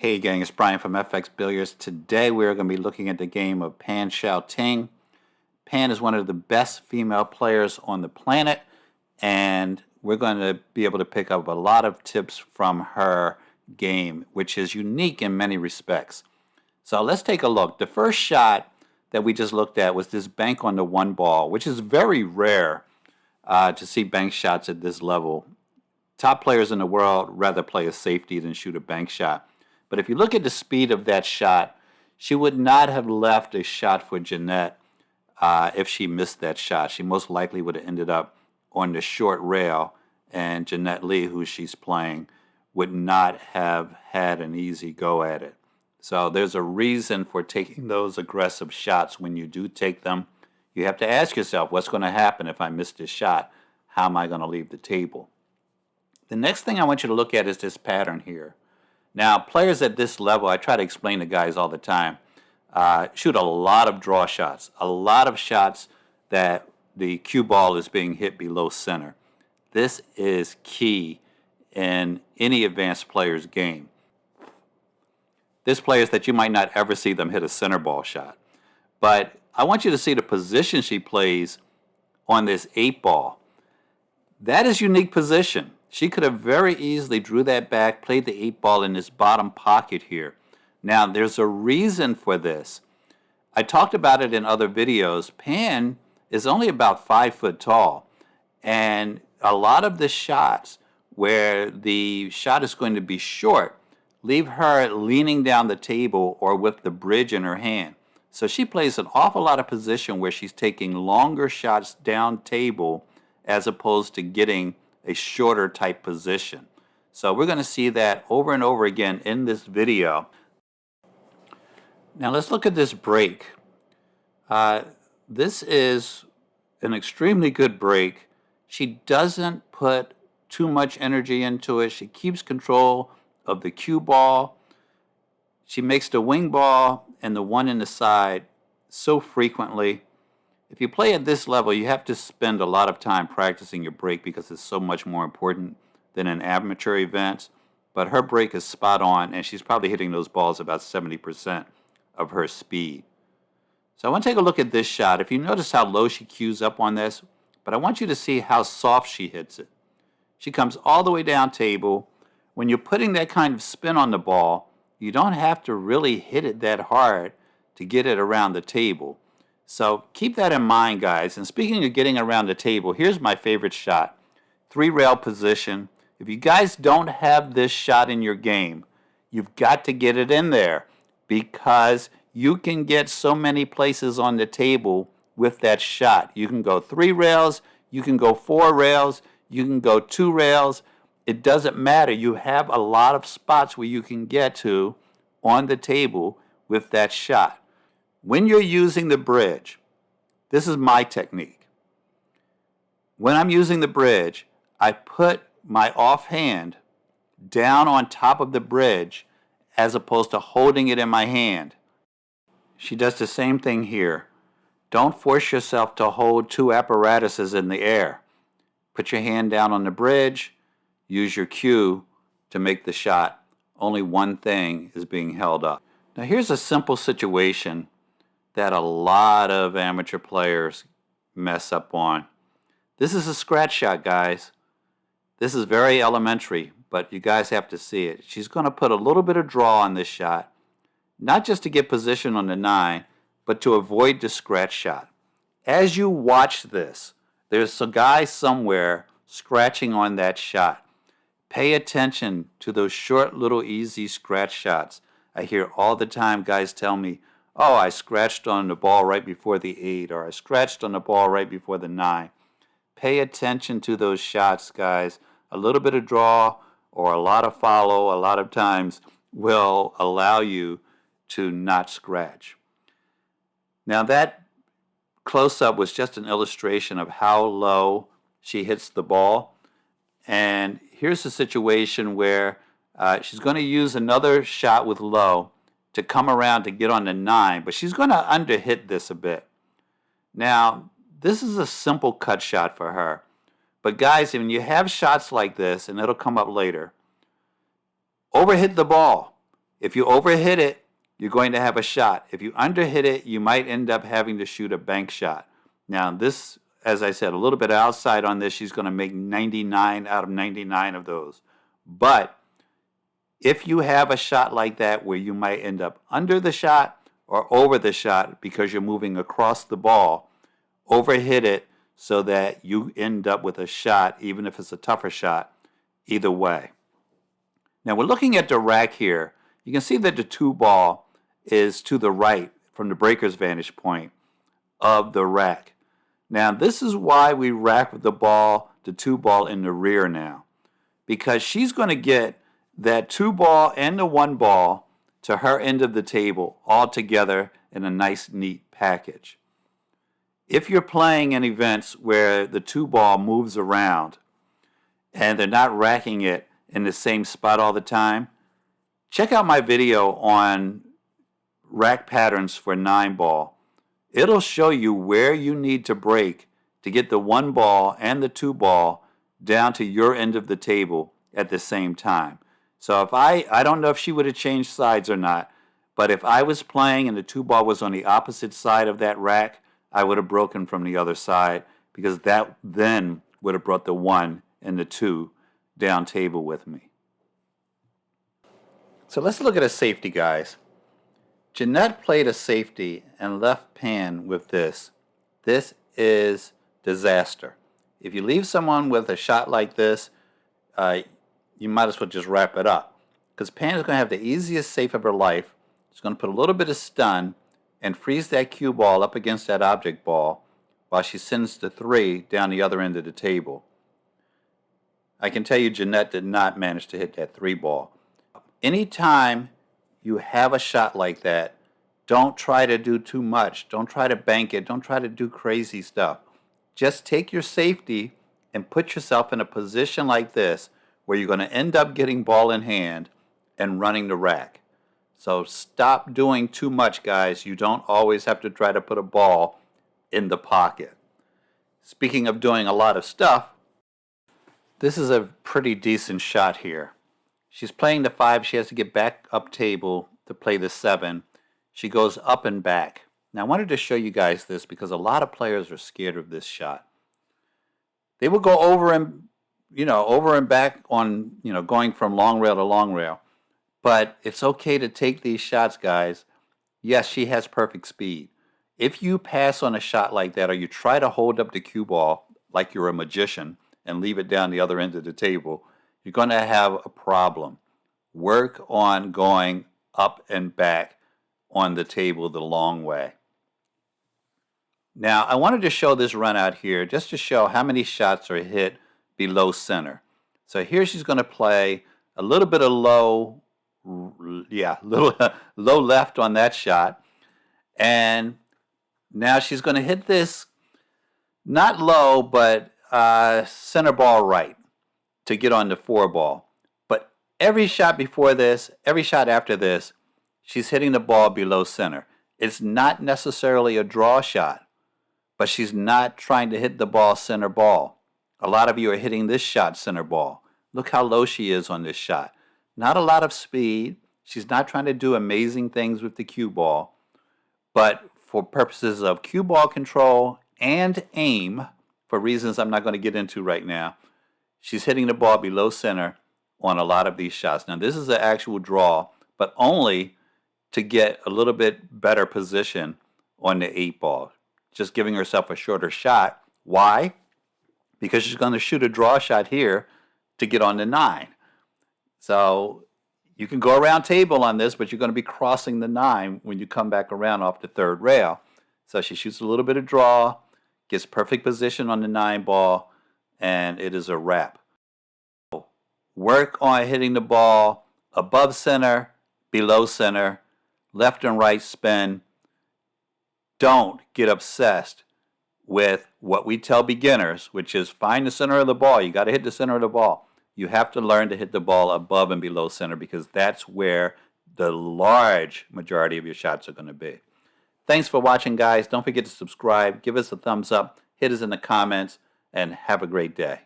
Hey gang, it's Bryan from FXBilliards. Today we're going to be looking at the game of Pan Xiaoting. Pan is one of the best female players on the planet, and we're going to be able to pick up a lot of tips from her game, which is unique in many respects. So let's take a look. The first shot that we just looked at was this bank on the one ball, which is very rare to see bank shots at this level. Top players in the world rather play a safety than shoot a bank shot. But if you look at the speed of that shot, she would not have left a shot for Jeanette if she missed that shot. She most likely would have ended up on the short rail, and Jeanette Lee, who she's playing, would not have had an easy go at it. So there's a reason for taking those aggressive shots. When you do take them, you have to ask yourself, what's going to happen if I miss this shot? How am I going to leave the table? The next thing I want you to look at is this pattern here. Now, players at this level, I try to explain to guys all the time, shoot a lot of draw shots, a lot of shots that the cue ball is being hit below center. This is key in any advanced player's game. There's players that you might not ever see them hit a center ball shot. But I want you to see the position she plays on this 8-ball. That is unique position. She could have very easily drew that back, played the 8-ball in this bottom pocket here. Now, there's a reason for this. I talked about it in other videos. Pan is only about 5 foot tall, and a lot of the shots where the shot is going to be short leave her leaning down the table or with the bridge in her hand. So she plays an awful lot of position where she's taking longer shots down table as opposed to getting a shorter type position. So we're going to see that over and over again in this video. Now let's look at this break. This is an extremely good break. She doesn't put too much energy into it. She keeps control of the cue ball. She makes the wing ball and the one in the side so frequently. If you play at this level, you have to spend a lot of time practicing your break because it's so much more important than in amateur events. But her break is spot on, and she's probably hitting those balls about 70% of her speed. So I want to take a look at this shot. If you notice how low she cues up on this, but I want you to see how soft she hits it. She comes all the way down table. When you're putting that kind of spin on the ball, you don't have to really hit it that hard to get it around the table. So keep that in mind, guys. And speaking of getting around the table, here's my favorite shot. 3-rail position. If you guys don't have this shot in your game, you've got to get it in there because you can get so many places on the table with that shot. You can go 3 rails, you can go 4 rails, you can go 2 rails. It doesn't matter. You have a lot of spots where you can get to on the table with that shot. When you're using the bridge, this is my technique. When I'm using the bridge, I put my offhand down on top of the bridge as opposed to holding it in my hand. She does the same thing here. Don't force yourself to hold 2 apparatuses in the air. Put your hand down on the bridge, use your cue to make the shot. Only one thing is being held up. Now here's a simple situation that a lot of amateur players mess up on. This is a scratch shot, guys. This is very elementary, but you guys have to see it. She's going to put a little bit of draw on this shot, not just to get position on the 9, but to avoid the scratch shot. As you watch this, there's a guy somewhere scratching on that shot. Pay attention to those short little easy scratch shots. I hear all the time guys tell me, oh, I scratched on the ball right before the 8, or I scratched on the ball right before the 9. Pay attention to those shots, guys. A little bit of draw or a lot of follow a lot of times will allow you to not scratch. Now that close-up was just an illustration of how low she hits the ball. And here's a situation where she's going to use another shot with low to come around to get on the 9, but she's going to underhit this a bit. Now, this is a simple cut shot for her. But guys, when you have shots like this, and it'll come up later, overhit the ball. If you overhit it, you're going to have a shot. If you underhit it, you might end up having to shoot a bank shot. Now this, as I said, a little bit outside on this, she's going to make 99 out of 99 of those. But if you have a shot like that where you might end up under the shot or over the shot because you're moving across the ball, overhit it so that you end up with a shot, even if it's a tougher shot, either way. Now we're looking at the rack here. You can see that the 2-ball is to the right from the breaker's vantage point of the rack. Now this is why we rack with the 2-ball in the rear now, because she's going to get that 2-ball and the 1-ball to her end of the table all together in a nice neat package. If you're playing in events where the 2-ball moves around and they're not racking it in the same spot all the time, check out my video on rack patterns for 9-ball. It'll show you where you need to break to get the 1-ball and the 2-ball down to your end of the table at the same time. So if I don't know if she would have changed sides or not, but if I was playing and the 2-ball was on the opposite side of that rack, I would have broken from the other side, because that then would have brought the 1 and the 2 down table with me. So let's look at a safety, guys. Jeanette played a safety and left pan with this. This is disaster. If you leave someone with a shot like this, you might as well just wrap it up, because Pan is going to have the easiest safe of her life. She's going to put a little bit of stun and freeze that cue ball up against that object ball while she sends the 3 down the other end of the table. I can tell you Jeanette did not manage to hit that 3-ball. Anytime you have a shot like that, don't try to do too much. Don't try to bank it. Don't try to do crazy stuff. Just take your safety and put yourself in a position like this where you're going to end up getting ball in hand and running the rack. So stop doing too much, guys. You don't always have to try to put a ball in the pocket. Speaking of doing a lot of stuff, this is a pretty decent shot here. She's playing the 5. She has to get back up table to play the 7. She goes up and back. Now I wanted to show you guys this because a lot of players are scared of this shot. They will go over and back on, going from long rail to long rail. But it's okay to take these shots, guys. Yes, she has perfect speed. If you pass on a shot like that, or you try to hold up the cue ball like you're a magician and leave it down the other end of the table, you're going to have a problem. Work on going up and back on the table the long way. Now, I wanted to show this run out here just to show how many shots are hit below center. So here she's going to play a little bit of low left on that shot. And now she's going to hit this not low, but center ball right to get on the 4-ball. But every shot before this, every shot after this, she's hitting the ball below center. It's not necessarily a draw shot, but she's not trying to hit the ball center ball. A lot of you are hitting this shot center ball. Look how low she is on this shot. Not a lot of speed. She's not trying to do amazing things with the cue ball, but for purposes of cue ball control and aim, for reasons I'm not going to get into right now, she's hitting the ball below center on a lot of these shots. Now this is an actual draw, but only to get a little bit better position on the 8-ball. Just giving herself a shorter shot. Why? Because she's going to shoot a draw shot here to get on the 9. So you can go around table on this, but you're going to be crossing the 9 when you come back around off the 3rd rail. So she shoots a little bit of draw, gets perfect position on the 9-ball, and it is a wrap. Work on hitting the ball above center, below center, left and right spin. Don't get obsessed with what we tell beginners, which is find the center of the ball. You got to hit the center of the ball. You have to learn to hit the ball above and below center, because that's where the large majority of your shots are going to be. Thanks for watching, guys. Don't forget to subscribe. Give us a thumbs up. Hit us in the comments, and have a great day.